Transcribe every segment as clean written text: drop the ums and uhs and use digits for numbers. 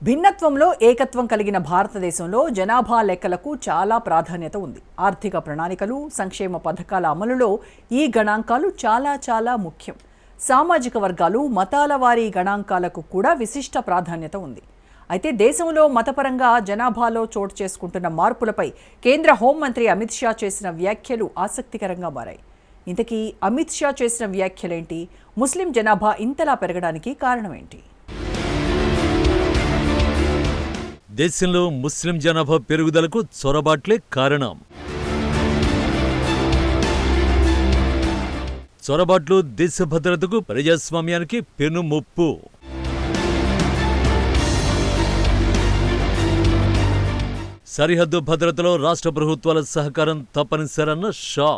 భిన్నత్వంలో ఏకత్వం కలిగిన భారతదేశంలో జనాభా లెక్కలకు చాలా ప్రాధాన్యత ఉంది. ఆర్థిక ప్రణాళికలు, సంక్షేమ పథకాల అమలులో ఈ గణాంకాలు చాలా ముఖ్యం. సామాజిక వర్గాలు, మతాల వారీ గణాంకాలకు కూడా విశిష్ట ప్రాధాన్యత ఉంది. అయితే దేశంలో మతపరంగా జనాభాలో చోటు చేసుకుంటున్న మార్పులపై కేంద్ర హోంమంత్రి అమిత్ షా చేసిన వ్యాఖ్యలు ఆసక్తికరంగా మారాయి. ఇంతకీ అమిత్ షా చేసిన వ్యాఖ్యలేంటి? ముస్లిం జనాభా ఇంతలా పెరగడానికి కారణమేంటి? దేశంలో ముస్లిం జనాభా పెరుగుదలకు చొరబాట్లే కారణం. చొరబాట్లు దేశ భద్రతకు, ప్రజాస్వామ్యానికి పెనుముప్పు. సరిహద్దు భద్రతలో రాష్ట్ర ప్రభుత్వాల సహకారం తప్పనిసరన్న షా.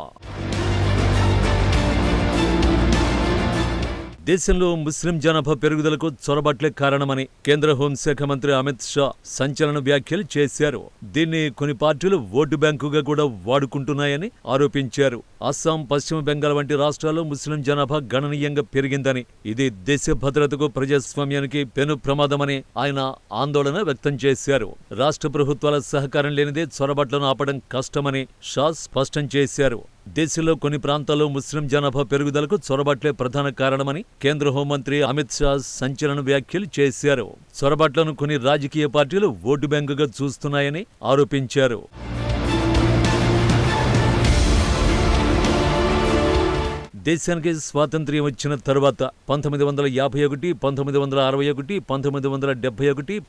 దేశంలో ముస్లిం జనాభా పెరుగుదలకు చొరబాట్లే కారణమని కేంద్ర హోంశాఖ మంత్రి అమిత్ షా సంచలన వ్యాఖ్యలు చేశారు. దీన్ని కొన్ని పార్టీలు ఓటు బ్యాంకుగా కూడా వాడుకుంటున్నాయని ఆరోపించారు. అస్సాం, పశ్చిమ బెంగాల్ వంటి రాష్ట్రాల్లో ముస్లిం జనాభా గణనీయంగా పెరిగిందని, ఇది దేశ భద్రతకు, ప్రజాస్వామ్యానికి పెను ప్రమాదమని ఆయన ఆందోళన వ్యక్తం చేశారు. రాష్ట్ర ప్రభుత్వాల సహకారం లేనిదే చొరబాట్లను ఆపడం కష్టమని షా స్పష్టం చేశారు. దేశంలో కొన్ని ప్రాంతాల్లో ముస్లిం జనాభా పెరుగుదలకు చొరబాట్లే ప్రధాన కారణమని కేంద్ర హోంమంత్రి అమిత్ షా సంచలన వ్యాఖ్యలు చేశారు. చొరబాట్లను కొన్ని రాజకీయ పార్టీలు ఓటు బ్యాంకుగా చూస్తున్నాయని ఆరోపించారు. దేశానికి స్వాతంత్ర్యం వచ్చిన తరువాత 1951, 1961, 1971,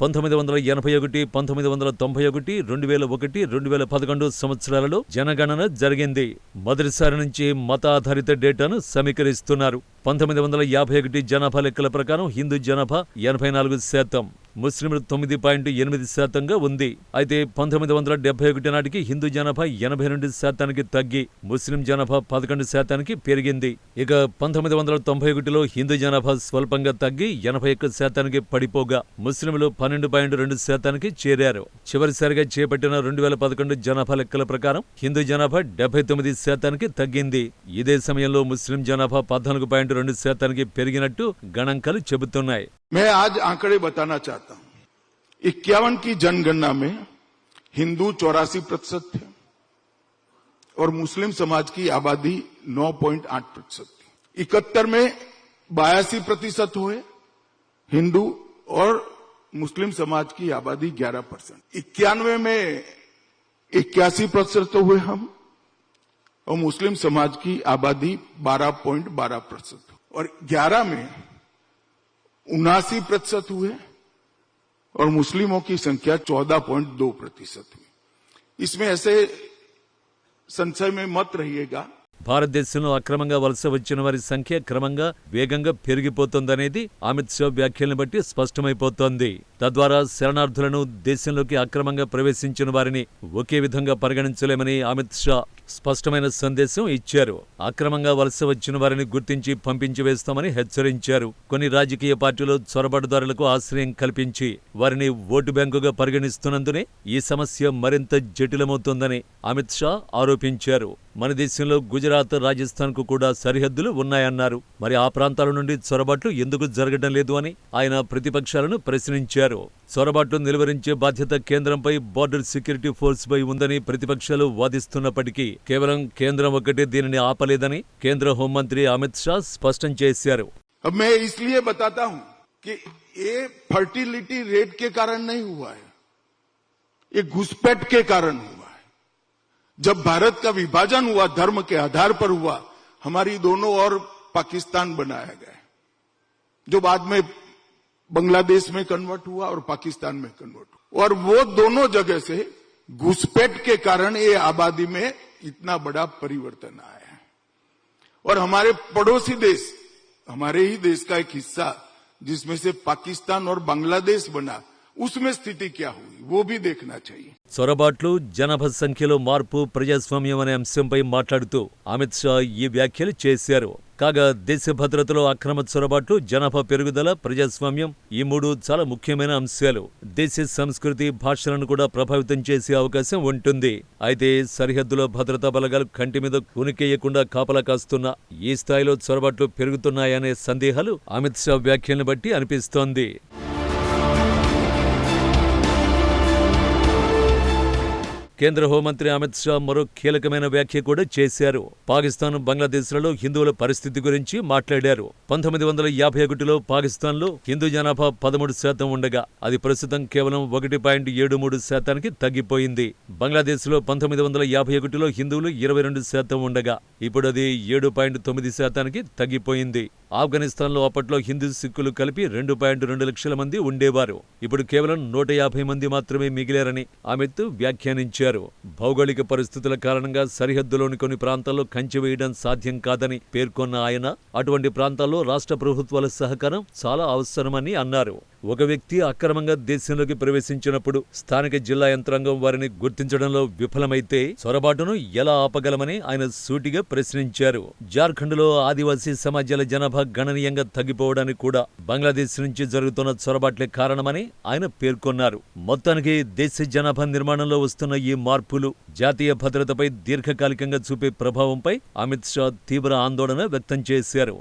1981, 1991, 2001, 2011 సంవత్సరాలలో జనగణన జరిగింది. మొదటిసారి నుంచి మతాధారిత డేటాను సమీకరిస్తున్నారు. 1951 జనాభా లెక్కల ప్రకారం హిందూ జనాభా 84%, ముస్లింలు 9.8%గా ఉంది. అయితే 1971 నాటికి హిందూ జనాభా 82% తగ్గి ముస్లిం జనాభా 11% పెరిగింది. ఇక 1991లో హిందూ జనాభా స్వల్పంగా తగ్గి 81% పడిపోగా ముస్లింలు 12.2% చేరారు. చివరిసారిగా చేపట్టిన 2011 జనాభా లెక్కల ప్రకారం హిందూ జనాభా 79% తగ్గింది. ఇదే సమయంలో ముస్లిం జనాభా 14.2% పెరిగినట్టు గణాంకాలు చెబుతున్నాయి. मैं आज आंकड़े बताना चाहता हूं। 51 की जनगणना में हिंदू 84% थे और मुस्लिम समाज की आबादी 9.8% थी। 71 में 82% हुए हिंदू और मुस्लिम समाज की आबादी 11%। 91 में 81% हुए हम और मुस्लिम समाज की आबादी 12.12%। और 11 में 79% हुए और मुस्लिमों की संख्या 14.2% हुई। इसमें ऐसे संशय में मत रहिएगा। భారతదేశంలో అక్రమంగా వలస వచ్చిన వారి సంఖ్య క్రమంగా వేగంగా పెరిగిపోతోందనేది అమిత్ షా వ్యాఖ్యలను బట్టి స్పష్టమైపోతోంది. తద్వారా శరణార్థులను, దేశంలోకి అక్రమంగా ప్రవేశించిన వారిని ఒకే విధంగా పరిగణించలేమని అమిత్ షా స్పష్టమైన సందేశం ఇచ్చారు. అక్రమంగా వలస వచ్చిన వారిని గుర్తించి పంపించి వేస్తామని హెచ్చరించారు. కొన్ని రాజకీయ పార్టీలు చొరబాటుదారులకు ఆశ్రయం కల్పించి వారిని ఓటు బ్యాంకుగా పరిగణిస్తున్నందునే ఈ సమస్య మరింత జటిలమవుతోందని అమిత్ షా ఆరోపించారు. మన దేశంలో గుజరాత్, రాజస్థాన్ కు కూడా సరిహద్దులు ఉన్నాయన్నారు. మరి ఆ ప్రాంతాల నుండి చొరబాట్లు ఎందుకు జరగడం లేదు అని ఆయన ప్రతిపక్షాలను ప్రశ్నించారు. చొరబాట్లు నిలువరించే బాధ్యత కేంద్రంపై, బార్డర్ సెక్యూరిటీ ఫోర్స్ పై ఉందని ప్రతిపక్షాలు వాదిస్తున్నప్పటికీ కేవలం కేంద్రం ఒక్కటే దీనిని ఆపలేదని కేంద్ర హోంమంత్రి అమిత్ షా స్పష్టం చేశారు. अब मैं इसलिए बताता हूं कि ये फर्टिलिटी रेट के कारण नहीं हुआ है, ये घुसपैठ के कारण हुआ है। जब भारत का विभाजन हुआ, धर्म के आधार पर हुआ, हमारी दोनों ओर पाकिस्तान बनाया गया, जो बाद में बांग्लादेश में कन्वर्ट हुआ और पाकिस्तान में कन्वर्ट हुआ। और वो दोनों जगह से घुसपैठ के कारण ये आबादी में इतना बड़ा परिवर्तन आया है। और हमारे पड़ोसी देश, हमारे ही देश का एक हिस्सा जिसमें से पाकिस्तान और बांग्लादेश बना, उसमें स्थिति क्या हुई वो भी देखना चाहिए. చొరబాట్లు, జనాభా సంఖ్యలో మార్పు, ప్రజాస్వామ్యం అనే అంశంపై మాట్లాడుతూ అమిత్ షా ఈ వ్యాఖ్యలు చేశారు. కాగా దేశ భద్రతలో అక్రమ చొరబాట్లు, జనాభా పెరుగుదల, ప్రజాస్వామ్యం ఈ మూడు చాలా ముఖ్యమైన అంశాలు. దేశ సంస్కృతి, భాషలను కూడా ప్రభావితం చేసే అవకాశం ఉంటుంది. అయితే సరిహద్దులో భద్రతా బలగాలు కంటి మీద కునికేయకుండా కాపలా కాస్తున్న ఈ స్థాయిలో చొరబాట్లు పెరుగుతున్నాయనే సందేహాలు అమిత్ షా వ్యాఖ్యలను బట్టి అనిపిస్తోంది. కేంద్ర హోంమంత్రి అమిత్ షా మరో కీలకమైన వ్యాఖ్య కూడా చేశారు. పాకిస్తాన్, బంగ్లాదేశ్లలో హిందువుల పరిస్థితి గురించి మాట్లాడారు. 1951లో పాకిస్తాన్లో హిందూ జనాభా 13% ఉండగా అది ప్రస్తుతం కేవలం 1.73% తగ్గిపోయింది. బంగ్లాదేశ్లో 1951లో హిందువులు 22% ఉండగా ఇప్పుడు అది 7.9% తగ్గిపోయింది. ఆఫ్ఘనిస్తాన్లో అప్పట్లో హిందూ, సిక్కులు కలిపి 2.2 లక్షల మంది ఉండేవారు. ఇప్పుడు కేవలం 150 మంది మాత్రమే మిగిలారని అమిత్ వ్యాఖ్యానించారు. భౌగోళిక పరిస్థితుల కారణంగా సరిహద్దులోని కొన్ని ప్రాంతాల్లో కంచె వేయడం సాధ్యం కాదని పేర్కొన్న ఆయన అటువంటి ప్రాంతాల్లో రాష్ట్ర ప్రభుత్వాల సహకారం చాలా అవసరమని అన్నారు. ఒక వ్యక్తి అక్రమంగా దేశంలోకి ప్రవేశించినప్పుడు స్థానిక జిల్లా యంత్రాంగం వారిని గుర్తించడంలో విఫలమైతే చొరబాటును ఎలా ఆపగలమని ఆయన సూటిగా ప్రశ్నించారు. జార్ఖండ్లో ఆదివాసీ సమాజాల జనాభా గణనీయంగా తగ్గిపోవడానికి కూడా బంగ్లాదేశ్ నుంచి జరుగుతున్న చొరబాట్లే కారణమని ఆయన పేర్కొన్నారు. మొత్తానికి దేశ జనాభా నిర్మాణంలో వస్తున్న ఈ మార్పులు జాతీయ భద్రతపై దీర్ఘకాలికంగా చూపే ప్రభావంపై అమిత్ షా తీవ్ర ఆందోళన వ్యక్తం చేశారు.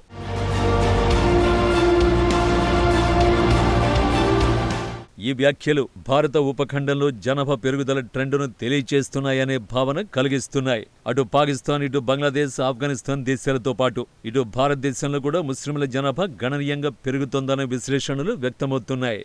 ఈ వ్యాఖ్యలు భారత ఉపఖండంలో జనాభా పెరుగుదల ట్రెండును తెలియచేస్తున్నాయనే భావన కలిగిస్తున్నాయి. అటు పాకిస్తాన్, ఇటు బంగ్లాదేశ్, ఆఫ్ఘనిస్తాన్ దేశాలతో పాటు ఇటు భారతదేశంలో కూడా ముస్లింల జనాభా గణనీయంగా పెరుగుతోందనే విశ్లేషణలు వ్యక్తమవుతున్నాయి.